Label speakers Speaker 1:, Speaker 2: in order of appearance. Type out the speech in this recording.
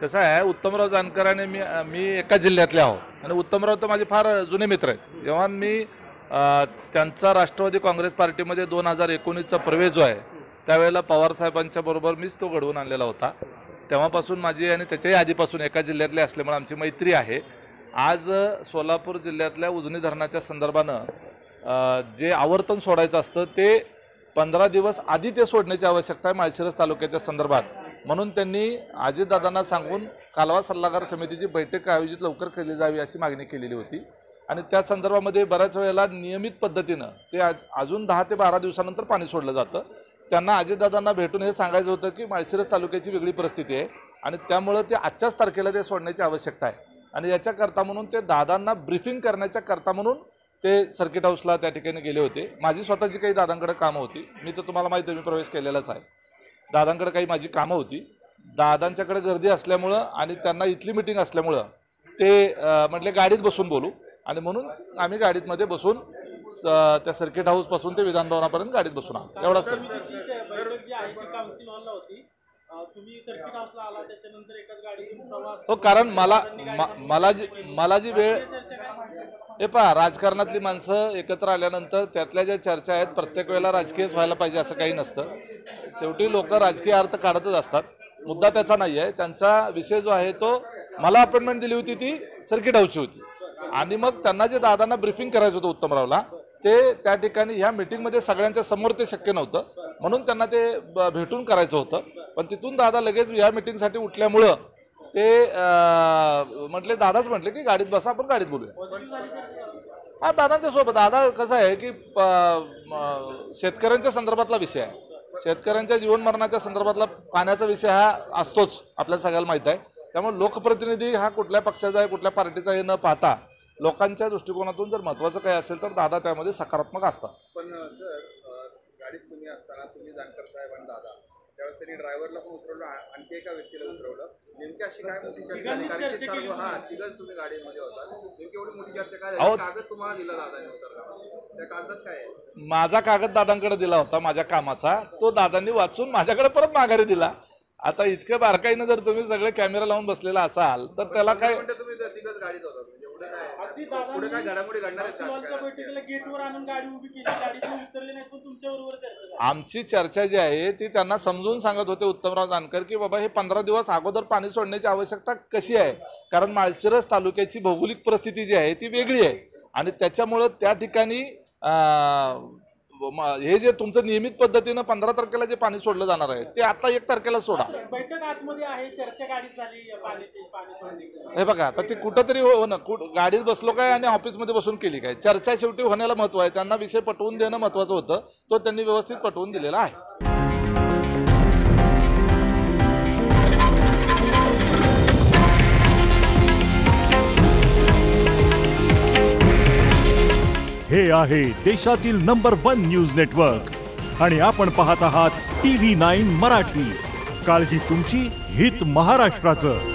Speaker 1: कसं आहे, उत्तमराव जानकर आणि मी एका जिल्ह्यातले आहोत आणि उत्तमराव तर माझे फार जुने मित्र आहेत. जेव्हा मी त्यांचा राष्ट्रवादी काँग्रेस पार्टीमध्ये 2019चा प्रवेश जो आहे त्यावेळेला पवारसाहेबांच्या बरोबर मीच तो घडवून आणलेला होता. तेव्हापासून माझी आणि त्याच्याही आधीपासून एका जिल्ह्यातले असल्यामुळे आमची मैत्री आहे. आज सोलापूर जिल्ह्यातल्या उजनी धरणाच्या संदर्भानं जे आवर्तन सोडायचं असतं ते 15 दिवस आधी ते सोडण्याची आवश्यकता आहे माळशिरस तालुक्याच्या संदर्भात. म्हणून त्यांनी अजितदादांना सांगून कालवा सल्लागार समितीची बैठक आयोजित लवकर केली जावी अशी मागणी केलेली होती. आणि त्या संदर्भामध्ये बऱ्याच वेळेला नियमित पद्धतीनं ते अजून 10 ते 12 दिवसानंतर पाणी सोडलं जातं. त्यांना अजितदादांना भेटून हे सांगायचं होतं की माळशिरस तालुक्याची वेगळी परिस्थिती आहे आणि त्यामुळं ते आजच्याच तारखेला ते सोडण्याची आवश्यकता आहे. आणि याच्याकरता म्हणून ते दादांना ब्रीफिंग करण्याच्या करता म्हणून ते सर्किट हाऊसला त्या ठिकाणी गेले होते. माझी स्वतःची काही दादांकडे कामं होती. मी तर तुम्हाला माहिती आहे मी प्रवेश केलेलाच आहे. दादांकडे काही माझी कामं होती. दादांच्याकडे गर्दी असल्यामुळं आणि त्यांना इथली मिटिंग असल्यामुळं ते म्हटले गाडीत बसून बोलू आणि म्हणून आम्ही गाडीमध्ये बसून त्या सर्किट हाऊसपासून ते विधानभवनापर्यंत गाडीत बसून आलो. एवढाच. हो, कारण मला जी वेळ हे पहा, राजकारणातली माणसं एकत्र आल्यानंतर त्यातल्या ज्या चर्चा आहेत प्रत्येक वेळेला राजकीयच व्हायला पाहिजे असं काही नसतं. शेवटी लोक राजकीय अर्थ काढतच असतात. मुद्दा त्याचा नाही आहे. त्यांचा विषय जो आहे तो मला अपॉइंटमेंट दिली होती ती सर्किट हाऊसची होती आणि मग त्यांना जे दादांना ब्रीफिंग करायचं होतं उत्तमरावला ते त्या ठिकाणी ह्या मीटिंगमध्ये सगळ्यांच्या समोर ते शक्य नव्हतं. म्हणून त्यांना ते भेटून करायचं होतं. पण तिथून दादा लगेच या मीटिंगसाठी उठल्यामुळं ते म्हटले दादाच म्हटले की गाडीत बसा, आपण गाडीत बोलूया. हा, दादांच्या सोबत. दादा कसं आहे की शेतकऱ्यांच्या संदर्भातला विषय आहे. शेतकऱ्यांच्या जीवन मरणाच्या संदर्भातला पाण्याचा विषय हा असतोच, आपल्याला सगळ्याला माहीत आहे. त्यामुळे लोकप्रतिनिधी हा कुठल्या पक्षाचा आहे कुठल्या पार्टीचा हे न पाहता लोकांच्या दृष्टिकोनातून जर महत्त्वाचं काही असेल तर दादा त्यामध्ये सकारात्मक असतात.
Speaker 2: पण सर, गाडीत तुम्ही असताना तुम्ही जानकर साहेब आणि दादा त्यावेळेस त्यांनी ड्रायव्हरला पण उतरवलं, आणखी एका व्यक्तीला उतरवलं. नेमकी अशी काय मोठी चर्चा? हा, तिघच तुम्ही गाडीमध्ये होता. नेमकी एवढी मोठी चर्चा काय झाली? कागद तुम्हाला दिला दादाने उतरला, त्या कागदात काय आहे?
Speaker 1: माझा कागद दादांकडे दिला होता माझ्या कामाचा. तो दादांनी वाचून माझ्याकडे परत माघारी दिला. आता इतकं बारकाईनं जर तुम्ही सगळे कॅमेरा लावून बसलेला असाल तर त्याला काय,
Speaker 2: तुम्ही तिघच गाडीत होता पुढे काय घडामोडी घडणार आहे?
Speaker 1: आमची चर्चा जी आहे ती त्यांना समजून सांगत होते उत्तमराव जानकर की बाबा हे 15 दिवस अगोदर पाणी सोडण्याची आवश्यकता कशी आहे. कारण माळशिरस तालुक्याची भौगोलिक परिस्थिती जी आहे ती वेगळी आहे आणि त्याच्यामुळं त्या ठिकाणी हे जे तुमचं नियमित पद्धतीनं 15 तारखेला जे पाणी सोडलं जाणार आहे ते आता 1 तारखेला सोडा.
Speaker 3: बैठक आतमध्ये आहे, चर्चा गाडीत झाली पाणी सोडण्याची.
Speaker 1: हे बघा, आता ते कुठंतरी हो ना, गाडीत बसलो काय आणि ऑफिसमध्ये बसून केली काय, चर्चा शेवटी होण्याला महत्व आहे. त्यांना विषय पटवून देणं महत्वाचं होतं. तो त्यांनी व्यवस्थित पटवून दिलेला आहे.
Speaker 4: हे आहे देशातील नंबर 1 न्यूज नेटवर्क आणि आपण पाहत आहात TV9 मराठी. काळजी तुमची, हित महाराष्ट्राचं.